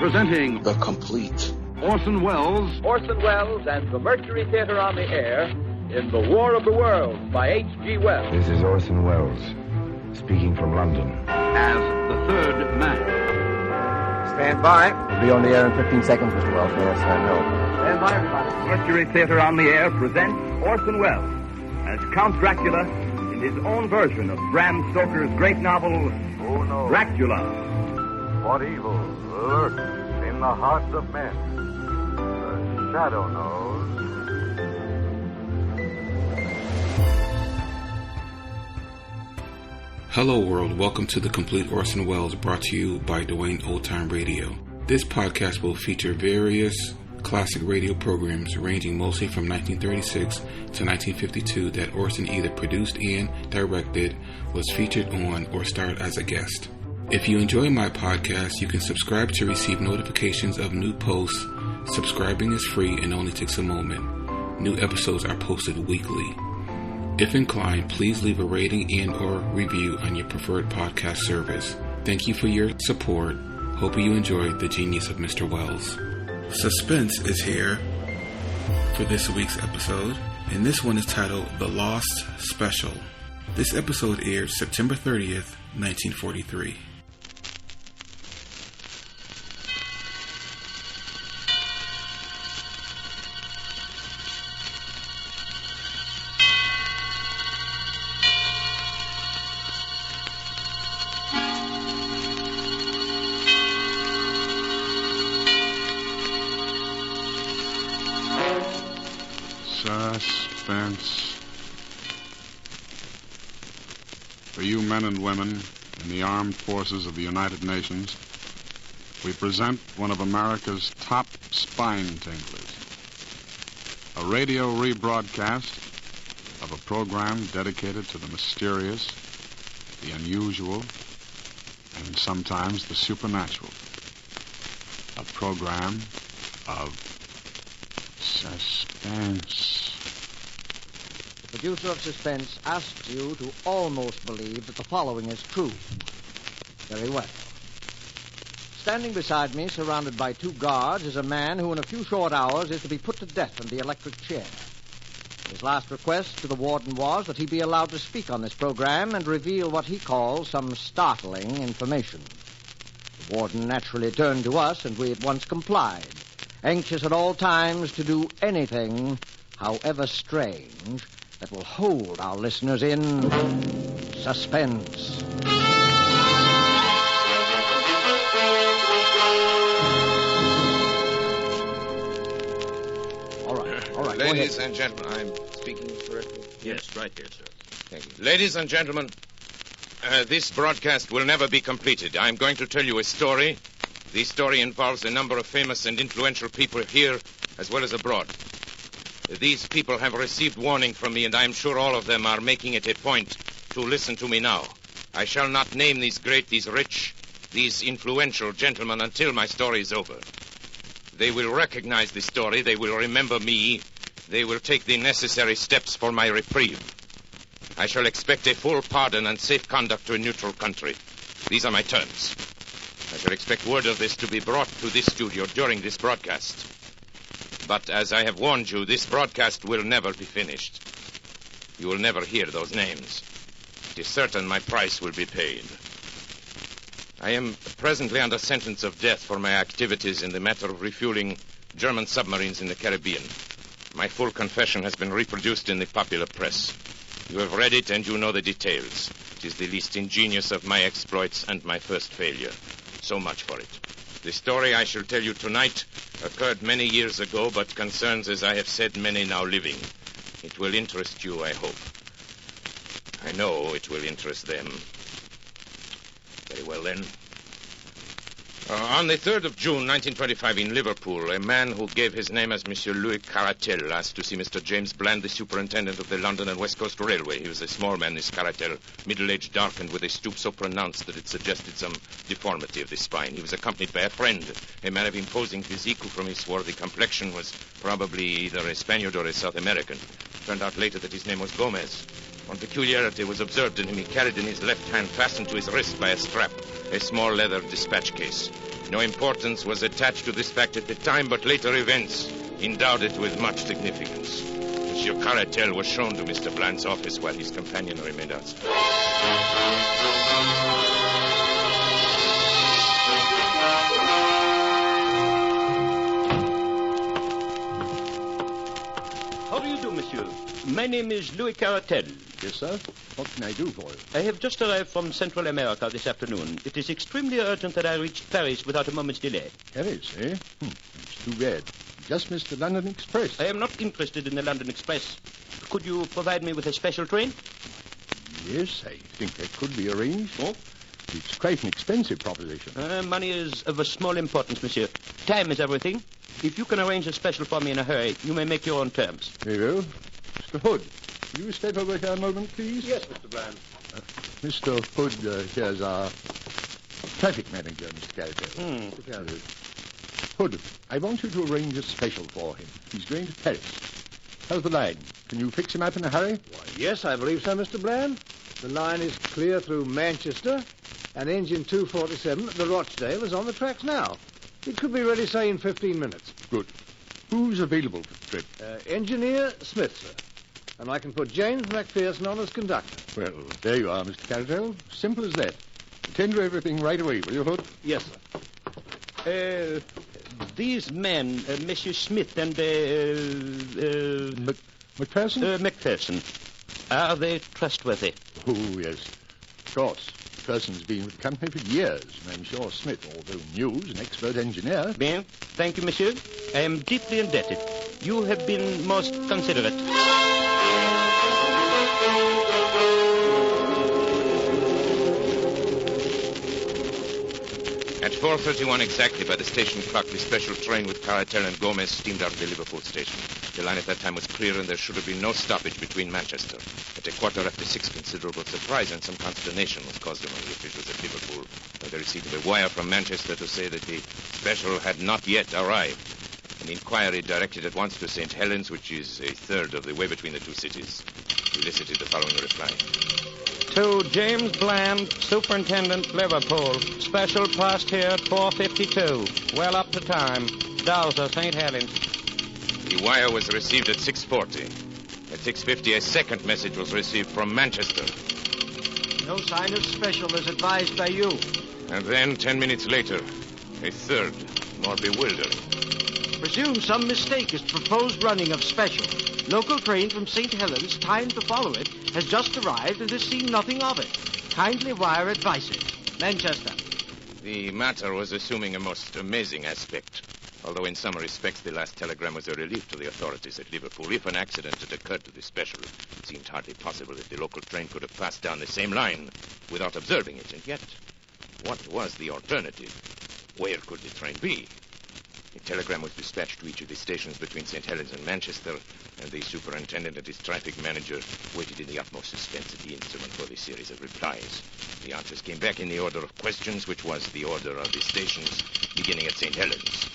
Presenting The Complete Orson Welles and the Mercury Theater on the Air in The War of the Worlds by H.G. Wells. This is Orson Welles, speaking from London. as the third man. Stand by. We'll be on the air in 15 seconds, Mr. Wells. Yes, I know. Stand by, everybody. Mercury Theater on the Air presents Orson Welles as Count Dracula in his own version of Bram Stoker's great novel, Who knows Dracula. what evil lurks in the hearts of men? The shadow knows. Hello world, welcome to The Complete Orson Welles, brought to you by Dwayne Old Time Radio. This podcast will feature various classic radio programs ranging mostly from 1936 to 1952 that Orson either produced and directed, was featured on, or starred as a guest. If you enjoy my podcast, you can subscribe to receive notifications of new posts. Subscribing is free and only takes a moment. New episodes are posted weekly. If inclined, please leave a rating and or review on your preferred podcast service. Thank you for your support. Hope you enjoyed the genius of Mr. Welles. Suspense is here for this week's episode, and this one is titled The Lost Special. This episode aired September 30th, 1943. Suspense. For you men and women in the armed forces of the United Nations, we present one of America's top spine tinglers. A radio rebroadcast of a program dedicated to the mysterious, the unusual, and sometimes the supernatural. A program of suspense. The producer of Suspense asks you to almost believe that the following is true. Very well. Standing beside me, surrounded by two guards, is a man who in a few short hours is to be put to death in the electric chair. His last request to the warden was that he be allowed to speak on this program and reveal what he calls some startling information. The warden naturally turned to us, and we at once complied, anxious at all times to do anything, however strange, that will hold our listeners in suspense. All right. Ladies and gentlemen, I'm speaking correctly? Yes, right here, sir. Thank you. Ladies and gentlemen, this broadcast will never be completed. I'm going to tell you a story. This story involves a number of famous and influential people here as well as abroad. These people have received warning from me, and I am sure all of them are making it a point to listen to me now. I shall not name these great, these rich, these influential gentlemen until my story is over. They will recognize this story. They will remember me. They will take the necessary steps for my reprieve. I shall expect a full pardon and safe conduct to a neutral country. These are my terms. I shall expect word of this to be brought to this studio during this broadcast. But as I have warned you, this broadcast will never be finished. You will never hear those names. It is certain my price will be paid. I am presently under sentence of death for my activities in the matter of refueling German submarines in the Caribbean. My full confession has been reproduced in the popular press. You have read it and you know the details. It is the least ingenious of my exploits and my first failure. So much for it. The story I shall tell you tonight occurred many years ago, but concerns, as I have said, many now living. It will interest you, I hope. I know it will interest them. Very well, then. On the 3rd of June, 1925, in Liverpool, a man who gave his name as Monsieur Louis Caratel asked to see Mr. James Bland, the superintendent of the London and West Coast Railway. He was a small man, this Caratel, middle-aged, darkened, with a stoop so pronounced that it suggested some deformity of the spine. He was accompanied by a friend, a man of imposing physique who, from his swarthy complexion, was probably either a Spaniard or a South American. It turned out later that his name was Gomez. One peculiarity was observed in him. He carried in his left hand, fastened to his wrist by a strap, a small leather dispatch case. No importance was attached to this fact at the time, but later events endowed it with much significance. Monsieur Caratel was shown to Mr. Bland's office while his companion remained outside. How do you do, monsieur? My name is Louis Caratel. Yes, sir. What can I do for you? I have just arrived from Central America this afternoon. It is extremely urgent that I reach Paris without a moment's delay. Paris, eh? It's too bad. Just missed the London Express. I am not interested in the London Express. Could you provide me with a special train? Yes, I think that could be arranged. Oh? It's quite an expensive proposition. Money is of a small importance, monsieur. Time is everything. If you can arrange a special for me in a hurry, you may make your own terms. Very well. Mr. Hood, will you step over here a moment, please? Yes, Mr. Bland. Mr. Hood, here's our traffic manager, Mr. Caratel. Hood, I want you to arrange a special for him. He's going to Paris. How's the line? Can you fix him up in a hurry? Why, yes, I believe so, Mr. Bland. The line is clear through Manchester, and engine 247 at the Rochdale is on the tracks now. It could be ready, say, in 15 minutes. Good. Who's available for the trip? Engineer Smith, sir. And I can put James McPherson on as conductor. Well, there you are, Mr. Caratel. Simple as that. Attend to everything right away, will you, Hood? Yes, sir. These men, Monsieur Smith and, McPherson? McPherson, are they trustworthy? Oh, yes. Of course. McPherson's been with the company for years, and I'm sure Smith, although new, is an expert engineer. Bien. Thank you, monsieur. I am deeply indebted. You have been most considerate. At 4:31 exactly by the station clock, the special train with Caratel and Gomez steamed out of the Liverpool station. The line at that time was clear, and there should have been no stoppage between Manchester. At 6:15, considerable surprise and some consternation was caused among the officials at Liverpool by the receipt of a wire from Manchester to say that the special had not yet arrived. An inquiry directed at once to St. Helens, which is a third of the way between the two cities, elicited the following reply. To James Bland, Superintendent, Liverpool. Special passed here at 4:52. Well up to time. Dowser, St. Helens. The wire was received at 6:40. At 6:50, a second message was received from Manchester. No sign of special as advised by you. And then, 10 minutes later, a third, more bewildering. Presume some mistake is proposed running of special. Local train from St. Helens, timed to follow it, has just arrived and has seen nothing of it. Kindly wire advices. Manchester. The matter was assuming a most amazing aspect. Although in some respects the last telegram was a relief to the authorities at Liverpool. If an accident had occurred to the special, it seemed hardly possible that the local train could have passed down the same line without observing it. And yet, what was the alternative? Where could the train be? A telegram was dispatched to each of the stations between St. Helens and Manchester, and the superintendent and his traffic manager waited in the utmost suspense at the instrument for the series of replies. The answers came back in the order of questions, which was the order of the stations, beginning at St. Helens.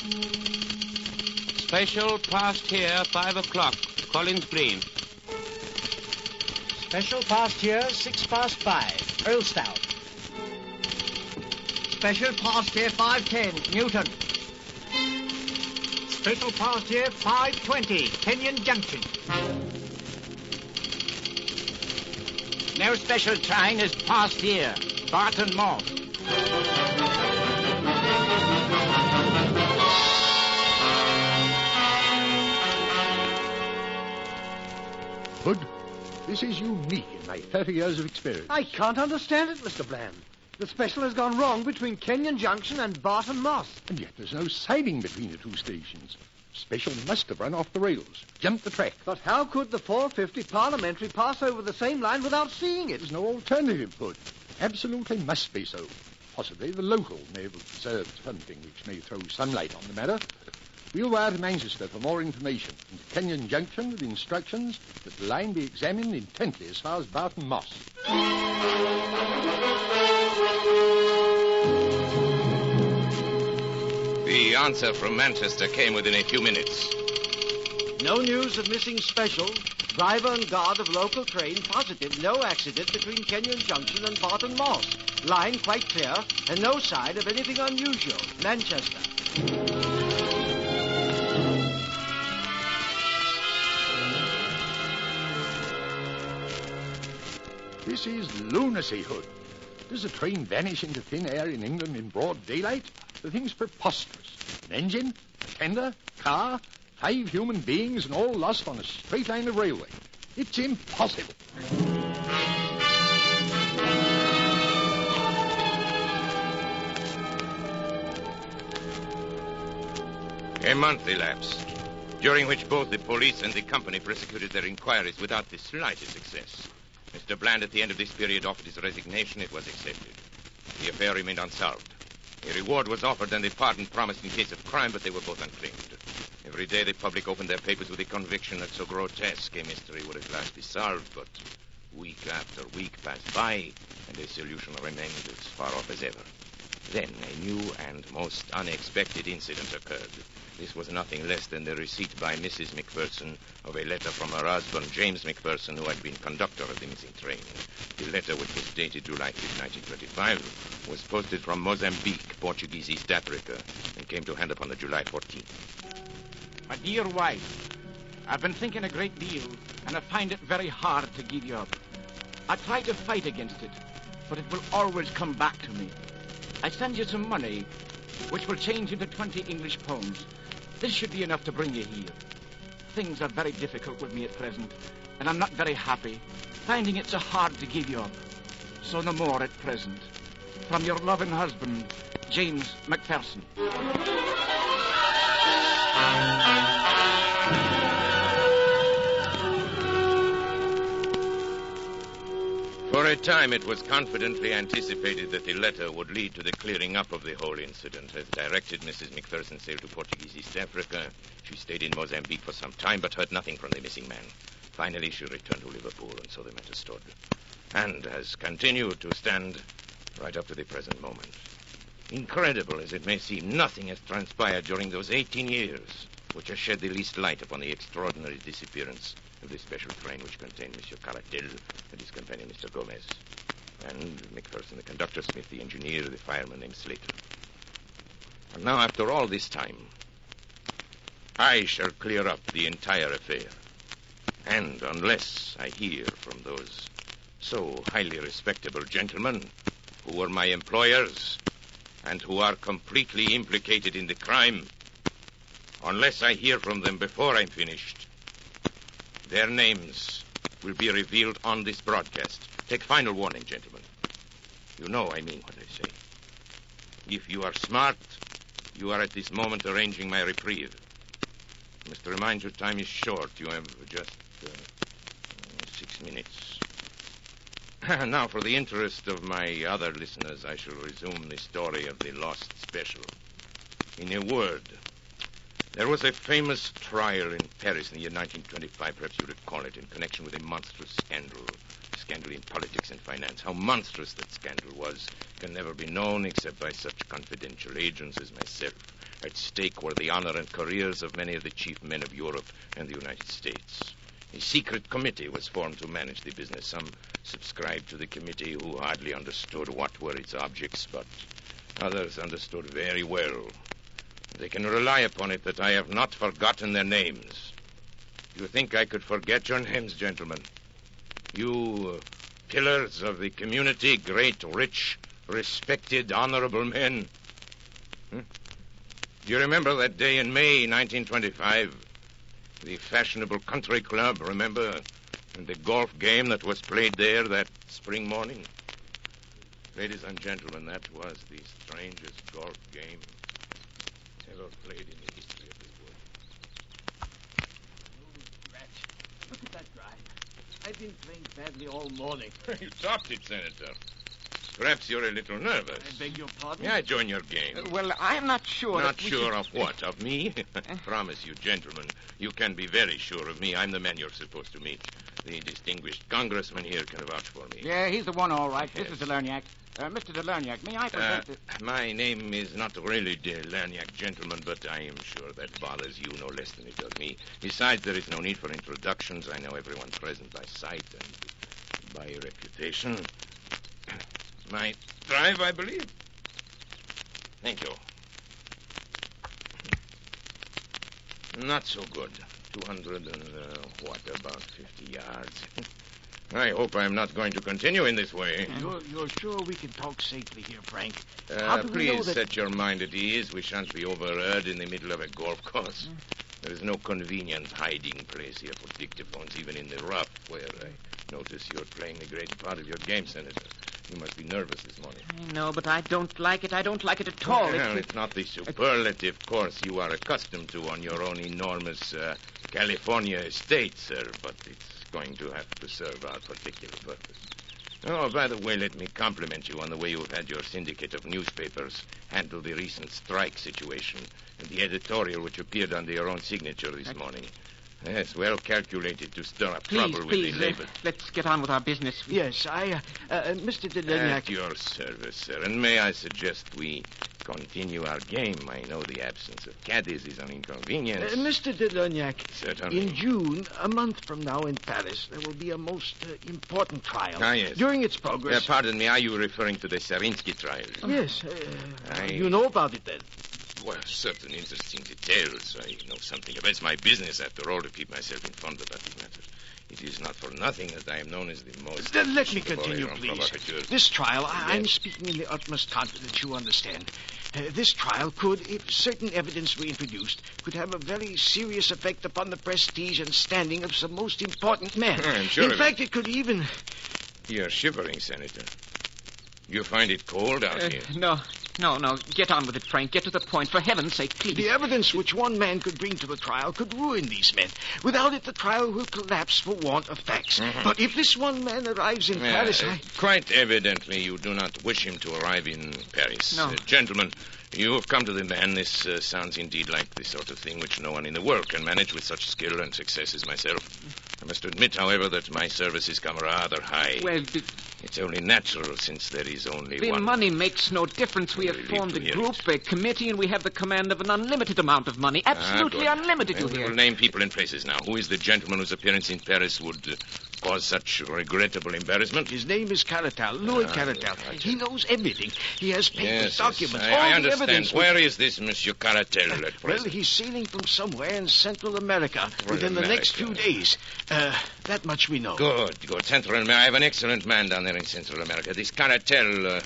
Special passed here, 5 o'clock. Collins Green. Special passed here, 5:06. Earlstown. Special passed here, 5:10. Newton. Special passed here, 5:20. Kenyon Junction. No special train has passed here. Barton Moss. Hood, this is unique in my 30 years of experience. I can't understand it, Mr. Bland. The special has gone wrong between Kenyon Junction and Barton Moss. And yet there's no siding between the two stations. Special must have run off the rails, jumped the track. But how could the 450 Parliamentary pass over the same line without seeing it? There's no alternative, Hood. Absolutely must be so. Possibly the local may have observed something which may throw sunlight on the matter. We'll wire to Manchester for more information, and to Kenyon Junction with instructions that the line be examined intently as far as Barton Moss. The answer from Manchester came within a few minutes. No news of missing special. Driver and guard of local train positive no accident between Kenyon Junction and Barton Moss. Line quite clear and no sign of anything unusual. Manchester. This is lunacy, Hood. Does a train vanish into thin air in England in broad daylight? The thing's preposterous. An engine, a tender, car, 5 human beings, and all lost on a straight line of railway. It's impossible. A month elapsed, during which both the police and the company prosecuted their inquiries without the slightest success. Mr. Bland, at the end of this period, offered his resignation. It was accepted. The affair remained unsolved. A reward was offered and a pardon promised in case of crime, but they were both unclaimed. Every day the public opened their papers with the conviction that so grotesque a mystery would at last be solved, but week after week passed by, and a solution remained as far off as ever. Then a new and most unexpected incident occurred. This was nothing less than the receipt by Mrs. McPherson of a letter from her husband, James McPherson, who had been conductor of the missing train. The letter, which was dated July 5, 1925, was posted from Mozambique, Portuguese East Africa, and came to hand upon the July 14th. My dear wife, I've been thinking a great deal, and I find it very hard to give you up. I try to fight against it, but it will always come back to me. I send you some money, which will change into 20 English pounds. This should be enough to bring you here. Things are very difficult with me at present, and I'm not very happy, finding it so hard to give you up. So no more at present. From your loving husband, James McPherson. For a time, it was confidently anticipated that the letter would lead to the clearing up of the whole incident. As directed, Mrs. McPherson sailed to Portuguese East Africa. She stayed in Mozambique for some time, but heard nothing from the missing man. Finally, she returned to Liverpool, and so the matter stood. And has continued to stand right up to the present moment. Incredible as it may seem, nothing has transpired during those 18 years which has shed the least light upon the extraordinary disappearance of the special train which contained Monsieur Caratel and his companion, Mr. Gomez, and McPherson, the conductor, Smith, the engineer, the fireman named Slater. And now, after all this time, I shall clear up the entire affair. And unless I hear from those so highly respectable gentlemen who were my employers and who are completely implicated in the crime, unless I hear from them before I'm finished, their names will be revealed on this broadcast. Take final warning, gentlemen. You know I mean what I say. If you are smart, you are at this moment arranging my reprieve. I must remind you, time is short. You have just 6 minutes. Now, for the interest of my other listeners, I shall resume the story of the lost special. In a word, there was a famous trial in Paris in the year 1925, perhaps you recall it, in connection with a monstrous scandal in politics and finance. How monstrous that scandal was can never be known except by such confidential agents as myself. At stake were the honor and careers of many of the chief men of Europe and the United States. A secret committee was formed to manage the business. Some subscribed to the committee who hardly understood what were its objects, but others understood very well. They can rely upon it that I have not forgotten their names. Do you think I could forget your names, gentlemen? You pillars of the community, great, rich, respected, honorable men. Do you remember that day in May 1925? The fashionable country club, remember? And the golf game that was played there that spring morning? Ladies and gentlemen, that was the strangest golf game ever played in the history of this world. Oh, wretch. Look at that drive. I've been playing badly all morning. You topped it, Senator. Perhaps you're a little nervous. I beg your pardon? Yeah, join your game. Well, I'm not sure. Not sure of what? Of me? Promise you, gentlemen, you can be very sure of me. I'm the man you're supposed to meet. The distinguished congressman here can vouch for me. Yeah, he's the one, all right. Yes. This is the Lerniac. Mr. de Lerniac, may I present My name is not really de Lerniac, gentlemen, but I am sure that bothers you no less than it does me. Besides, there is no need for introductions. I know everyone present by sight and by reputation. My drive, I believe. Thank you. Not so good. 200 and, about 50 yards. I hope I'm not going to continue in this way. You're sure we can talk safely here, Frank? How do we know Please that... set your mind at ease. We shan't be overheard in the middle of a golf course. There is no convenient hiding place here for dictaphones, even in the rough, where I notice you're playing a great part of your game, Senator. You must be nervous this morning. No, but I don't like it. I don't like it at all. Well, it's not the superlative course you are accustomed to on your own enormous California estate, sir, but it's going to have to serve our particular purpose. Oh, by the way, let me compliment you on the way you've had your syndicate of newspapers handle the recent strike situation and the editorial which appeared under your own signature this morning. Yes, well calculated to stir up trouble with the labor. Let's get on with our business. Yes, Mr. de Lerniac... At your service, sir. And may I suggest we continue our game? I know the absence of caddies is an inconvenience. Mr. de Lerniac, certainly. In June, a month from now in Paris, there will be a most important trial. Ah, yes. During its progress... pardon me, are you referring to the Serinsky trial? Yes. You know about it, then? Well, certain interesting details. I know something about it. It's my business, after all, to keep myself informed about these matters. It is not for nothing that I am known as the most... Let me continue, please. This trial, I'm speaking in the utmost confidence, you understand. This trial could, if certain evidence were introduced, could have a very serious effect upon the prestige and standing of some most important men. I'm sure in fact, it could even... You're shivering, Senator. You find it cold out here? No. Get on with it, Frank. Get to the point. For heaven's sake, please. The evidence which one man could bring to the trial could ruin these men. Without it, the trial will collapse for want of facts. Mm-hmm. But if this one man arrives in Paris, Quite evidently, you do not wish him to arrive in Paris. No. Gentlemen, you have come to the man. This sounds indeed like the sort of thing which no one in the world can manage with such skill and success as myself. I must admit, however, that my services come rather high. Well, it's only natural, since there is only one... The money makes no difference. We have formed a group, a committee, and we have the command of an unlimited amount of money. Absolutely unlimited, you hear. We will name people and places now. Who is the gentleman whose appearance in Paris would cause such regrettable embarrassment? His name is Caratal, Louis Caratal. He knows everything. He has papers, documents, all I the understand. evidence. Where is this Monsieur Caratal at present? Well, he's sailing from somewhere in Central America within the next few days. That much we know. Good. Central America. I have an excellent man down there in Central America. This Caratal,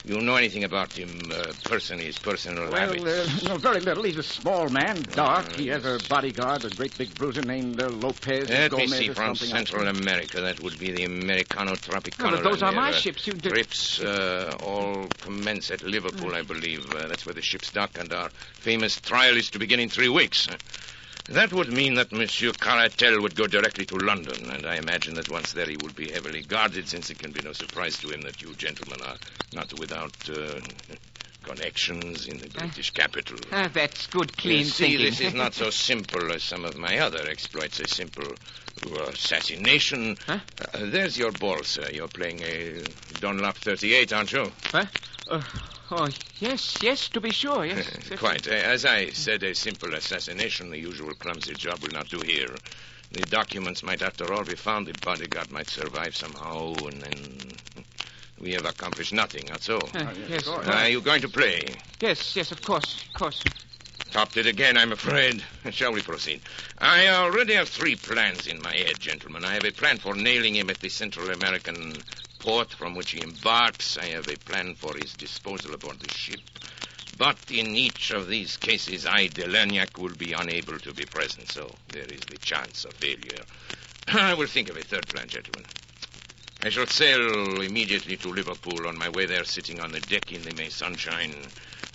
you know anything about him, his personal habits? No, very little. He's a small man, dark. He has a bodyguard, a great big bruiser named Lopez. Let me see, from Central America. That would be the Americano Tropicano. But those are my ships. Trips all commence at Liverpool, I believe. That's where the ships dock, and our famous trial is to begin in 3 weeks. That would mean that Monsieur Caratal would go directly to London, and I imagine that once there he would be heavily guarded, since it can be no surprise to him that you gentlemen are not without connections in the British capital. That's good, clean thinking. This is not so simple as some of my other exploits. A simple assassination. Huh? There's your ball, sir. You're playing a Dunlop 38, aren't you? Huh? Yes, to be sure, yes. Quite. As I said, a simple assassination, the usual clumsy job, will not do here. The documents might, after all, be found. The bodyguard might survive somehow, and then we have accomplished nothing, that's all. Yes. Are you going to play? Yes, of course. Topped it again, I'm afraid. Shall we proceed? I already have 3 plans in my head, gentlemen. I have a plan for nailing him at the Central American port from which he embarks. I have a plan for his disposal aboard the ship. But in each of these cases, I, de Lerniac, will be unable to be present, so there is the chance of failure. I will think of a 3rd plan, gentlemen. I shall sail immediately to Liverpool. On my way there, sitting on the deck in the May sunshine,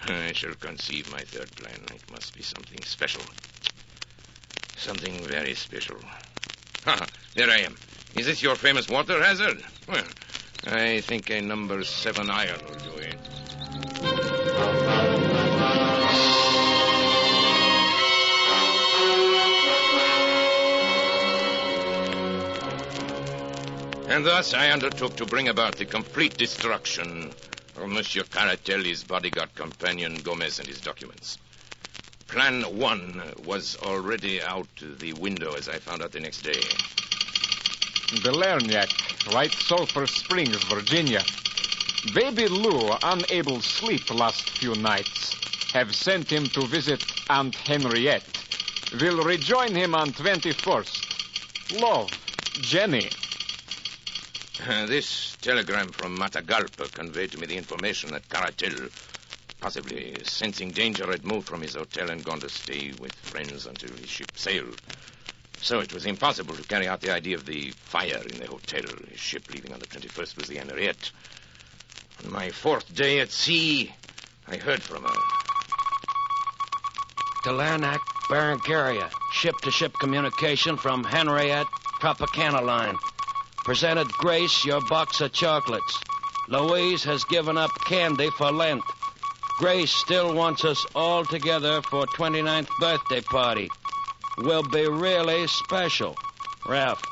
I shall conceive my 3rd plan. It must be something special. Something very special. There I am. Is this your famous water hazard? Well, I think a number 7 iron will do it. And thus I undertook to bring about the complete destruction Monsieur Caratelli's bodyguard companion, Gomez, and his documents. Plan 1 was already out the window, as I found out the next day. Belerniak, White Sulphur Springs, Virginia. Baby Lou, unable sleep last few nights, have sent him to visit Aunt Henriette. Will rejoin him on 21st. Love, Jenny. This telegram from Matagalpa conveyed to me the information that Caratel, possibly sensing danger, had moved from his hotel and gone to stay with friends until his ship sailed. So it was impossible to carry out the idea of the fire in the hotel. His ship leaving on the 21st was the Henriette. On my 4th day at sea, I heard from her. To Larnac, Berengaria. Ship-to-ship communication from Henriette Tropicana Line. Presented Grace your box of chocolates. Louise has given up candy for Lent. Grace still wants us all together for 29th birthday party. Will be really special. Ralph.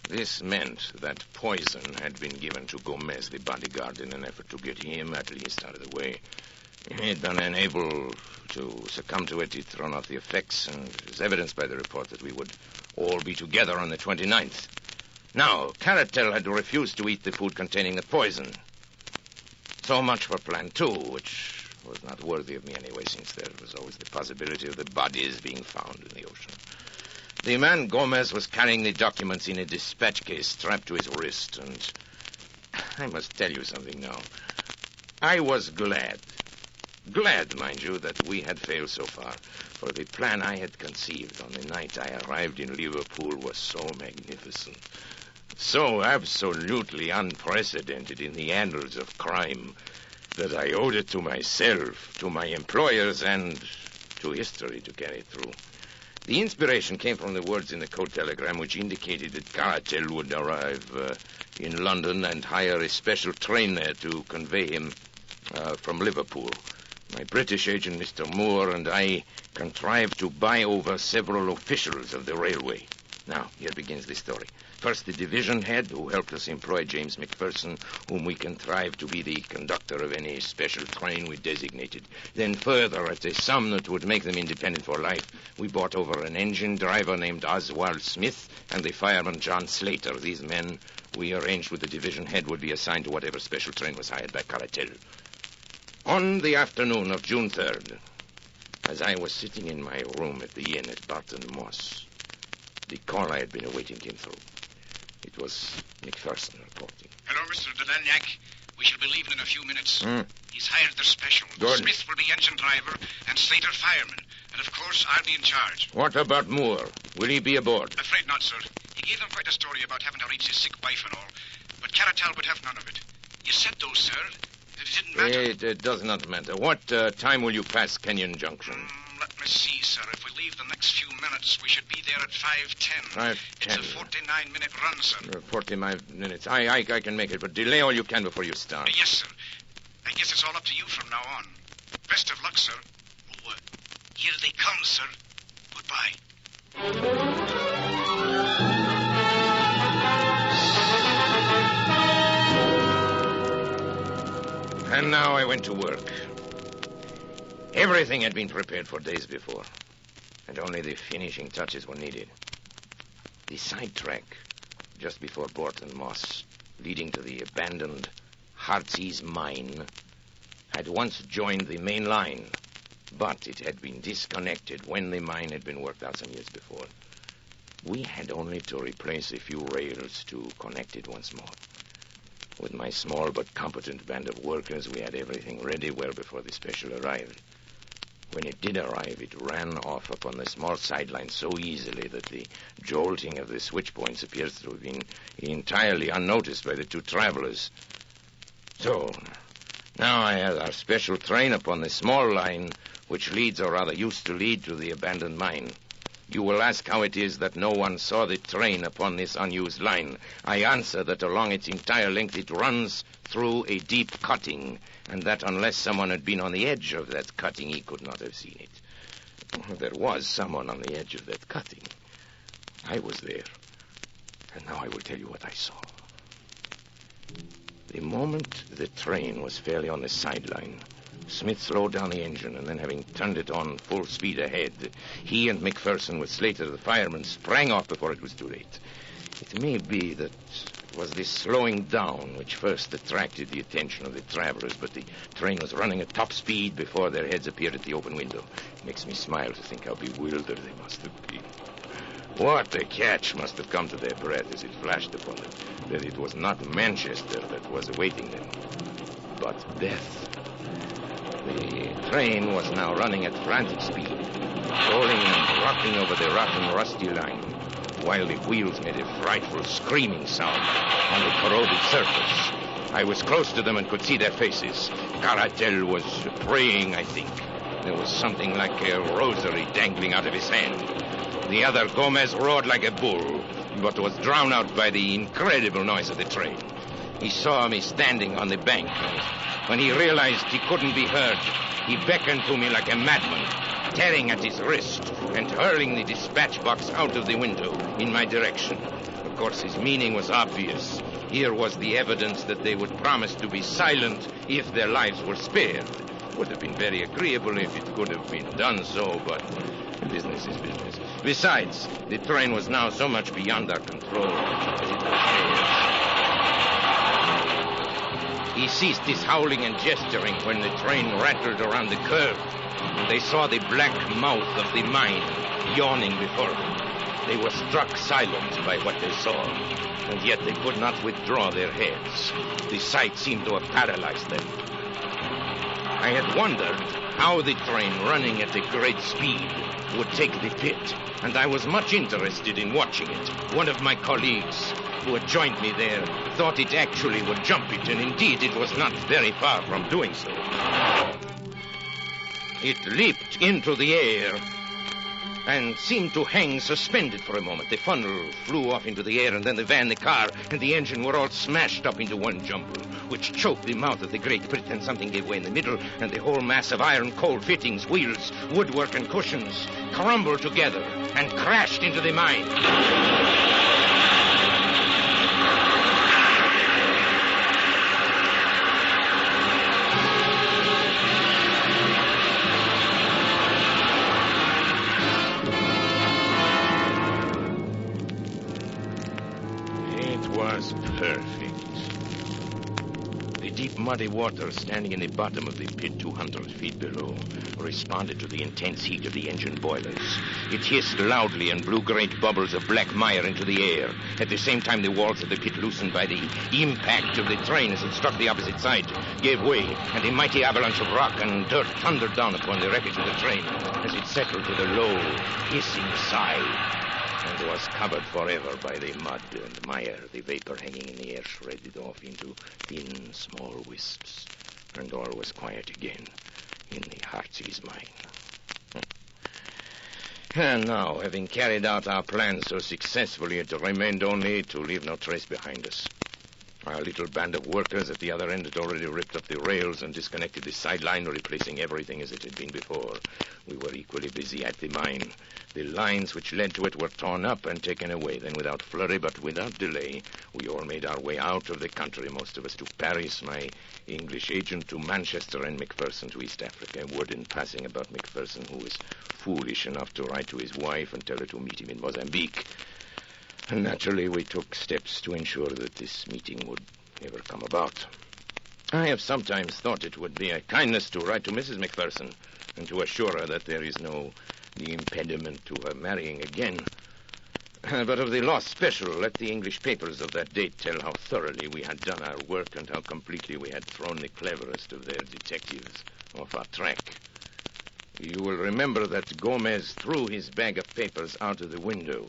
This meant that poison had been given to Gomez, the bodyguard, in an effort to get him at least out of the way. He'd been unable to succumb to it. He'd thrown off the effects, and it was evidenced by the report that we would all be together on the 29th. Now, Caratel had refused to eat the food containing the poison. So much for Plan 2, which was not worthy of me anyway, since there was always the possibility of the bodies being found in the ocean. The man Gomez was carrying the documents in a dispatch case strapped to his wrist, and I must tell you something now. I was glad, mind you, that we had failed so far, for the plan I had conceived on the night I arrived in Liverpool was so magnificent, so absolutely unprecedented in the annals of crime, that I owed it to myself, to my employers, and to history to carry it through. The inspiration came from the words in the code telegram which indicated that Caratel would arrive in London and hire a special train there to convey him from Liverpool. My British agent, Mr. Moore, and I contrived to buy over several officials of the railway. Now, here begins the story. First, the division head, who helped us employ James McPherson, whom we contrived to be the conductor of any special train we designated. Then further, at a sum that would make them independent for life, we bought over an engine driver named Oswald Smith and the fireman John Slater. These men, we arranged with the division head, would be assigned to whatever special train was hired by Caratel. On the afternoon of June 3rd, as I was sitting in my room at the inn at Barton Moss, the call I had been awaiting came through. It was McPherson reporting. Hello, Mr. Delanyak. We shall be leaving in a few minutes. He's hired their special. Good. Smith will be engine driver and Slater fireman. And, of course, I'll be in charge. What about Moore? Will he be aboard? Afraid not, sir. He gave them quite a story about having to reach his sick wife and all. But Caratal would have none of it. You said, though, sir, that it didn't matter. It does not matter. What time will you pass Kenyon Junction? Let me see, sir. If we leave the next few minutes, we should be there at 5:10. 5:10. It's a 49-minute run, sir. 45 minutes. I can make it, but delay all you can before you start. Yes, sir. I guess it's all up to you from now on. Best of luck, sir. Oh, here they come, sir. Goodbye. And now I went to work. Everything had been prepared for days before, and only the finishing touches were needed. The side track, just before Barton Moss, leading to the abandoned Heartsease mine, had once joined the main line, but it had been disconnected when the mine had been worked out some years before. We had only to replace a few rails to connect it once more. With my small but competent band of workers, we had everything ready well before the special arrived. When it did arrive, it ran off upon the small sideline so easily that the jolting of the switch points appears to have been entirely unnoticed by the two travelers. So, now I have our special train upon the small line which leads, or rather used to lead, to the abandoned mine. You will ask how it is that no one saw the train upon this unused line. I answer that along its entire length it runs through a deep cutting, and that unless someone had been on the edge of that cutting, he could not have seen it. There was someone on the edge of that cutting. I was there, and now I will tell you what I saw. The moment the train was fairly on the sideline, Smith slowed down the engine, and then, having turned it on full speed ahead, he and McPherson, with Slater, the fireman, sprang off before it was too late. It may be that it was this slowing down which first attracted the attention of the travelers, but the train was running at top speed before their heads appeared at the open window. It makes me smile to think how bewildered they must have been. What a catch must have come to their breath as it flashed upon them that it was not Manchester that was awaiting them, but death. The train was now running at frantic speed, rolling and rocking over the rotten, rusty line, while the wheels made a frightful screaming sound on the corroded surface. I was close to them and could see their faces. Caratel was praying, I think. There was something like a rosary dangling out of his hand. The other, Gomez, roared like a bull, but was drowned out by the incredible noise of the train. He saw me standing on the bank, and when he realized he couldn't be heard, he beckoned to me like a madman, tearing at his wrist and hurling the dispatch box out of the window in my direction. Of course, his meaning was obvious. Here was the evidence that they would promise to be silent if their lives were spared. Would have been very agreeable if it could have been done so, but business is business. Besides, the train was now so much beyond our control as it was theirs. He ceased his howling and gesturing when the train rattled around the curve, and they saw the black mouth of the mine yawning before them. They were struck silent by what they saw, and yet they could not withdraw their heads. The sight seemed to have paralyzed them. I had wondered how the train, running at a great speed, would take the pit, and I was much interested in watching it. One of my colleagues, who had joined me there, thought it actually would jump it, and indeed it was not very far from doing so. It leaped into the air and seemed to hang suspended for a moment. The funnel flew off into the air, and then the van, the car, and the engine were all smashed up into one jumble, which choked the mouth of the Great Pit, and something gave way in the middle, and the whole mass of iron, coal fittings, wheels, woodwork, and cushions crumbled together and crashed into the mine. Perfect. The deep, muddy water standing in the bottom of the pit 200 feet below responded to the intense heat of the engine boilers. It hissed loudly and blew great bubbles of black mire into the air. At the same time, the walls of the pit, loosened by the impact of the train as it struck the opposite side, gave way, and a mighty avalanche of rock and dirt thundered down upon the wreckage of the train as it settled with a low, hissing sigh, and was covered forever by the mud and mire. The vapor hanging in the air shredded off into thin, small wisps, and all was quiet again in the Heartsease mine. And now, having carried out our plan so successfully, it remained only to leave no trace behind us. Our little band of workers at the other end had already ripped up the rails and disconnected the sideline, replacing everything as it had been before. We were equally busy at the mine. The lines which led to it were torn up and taken away. Then, without flurry but without delay, we all made our way out of the country, most of us to Paris, my English agent to Manchester, and McPherson to East Africa. Word in passing about McPherson, who was foolish enough to write to his wife and tell her to meet him in Mozambique. And naturally, we took steps to ensure that this meeting would never come about. I have sometimes thought it would be a kindness to write to Mrs. McPherson and to assure her that there is no impediment to her marrying again. But of the lost special, let the English papers of that date tell how thoroughly we had done our work and how completely we had thrown the cleverest of their detectives off our track. You will remember that Gomez threw his bag of papers out of the window,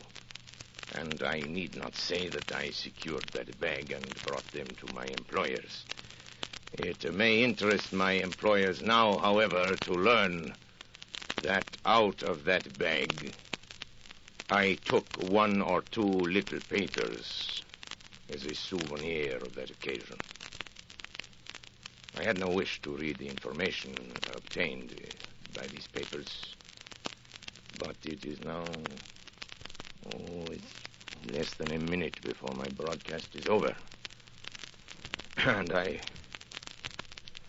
and I need not say that I secured that bag and brought them to my employers. It may interest my employers now, however, to learn that out of that bag I took one or two little papers as a souvenir of that occasion. I had no wish to read the information obtained by these papers, but it is now... it's less than a minute before my broadcast is over. And I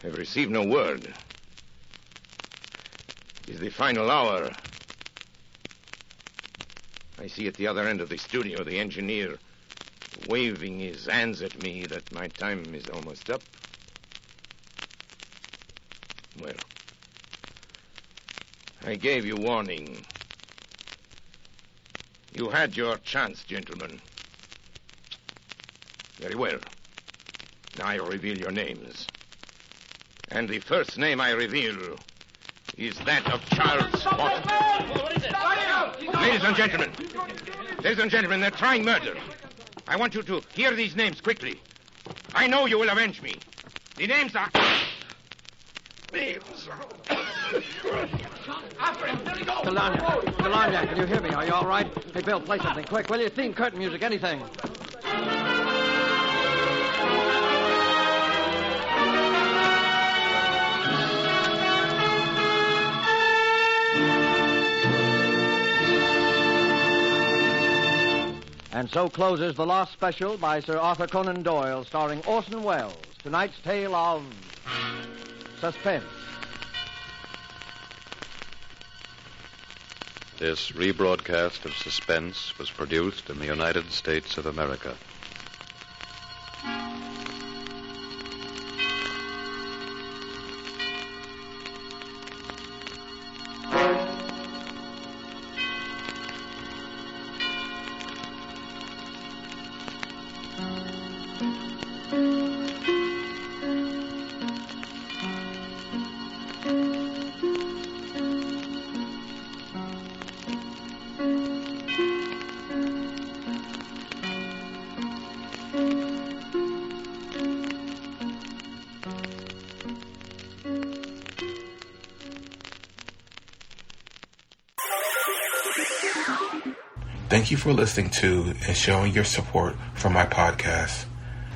have received no word. It is the final hour. I see at the other end of the studio the engineer waving his hands at me that my time is almost up. Well, I gave you warning. You had your chance, gentlemen. Very well. Now I reveal your names. And the first name I reveal is that of Charles Orson. Ladies and gentlemen, they're trying murder. I want you to hear these names quickly. I know you will avenge me. The names are... Delanya, can you hear me? Are you all right? Hey, Bill, play something quick, will you? Theme, curtain music, anything. And so closes the last special by Sir Arthur Conan Doyle, starring Orson Welles. Tonight's tale of Suspense. This rebroadcast of Suspense was produced in the United States of America. Thank you for listening to and showing your support for my podcast.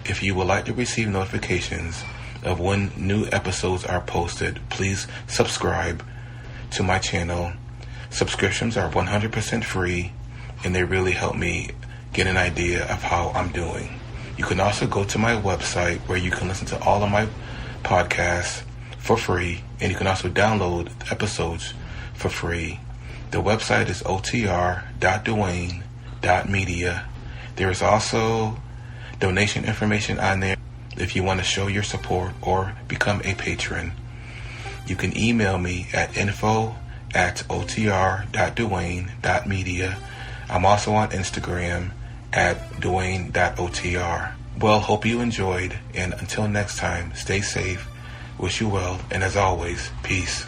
If you would like to receive notifications of when new episodes are posted, please subscribe to my channel. Subscriptions are 100% free, and they really help me get an idea of how I'm doing. You can also go to my website where you can listen to all of my podcasts for free, and you can also download episodes for free. The website is otr.duane.media. There is also donation information on there if you want to show your support or become a patron. You can email me at info@otr.duane.media. I'm also on Instagram at duane.otr. Well, hope you enjoyed, and until next time, stay safe, wish you well, and as always, peace.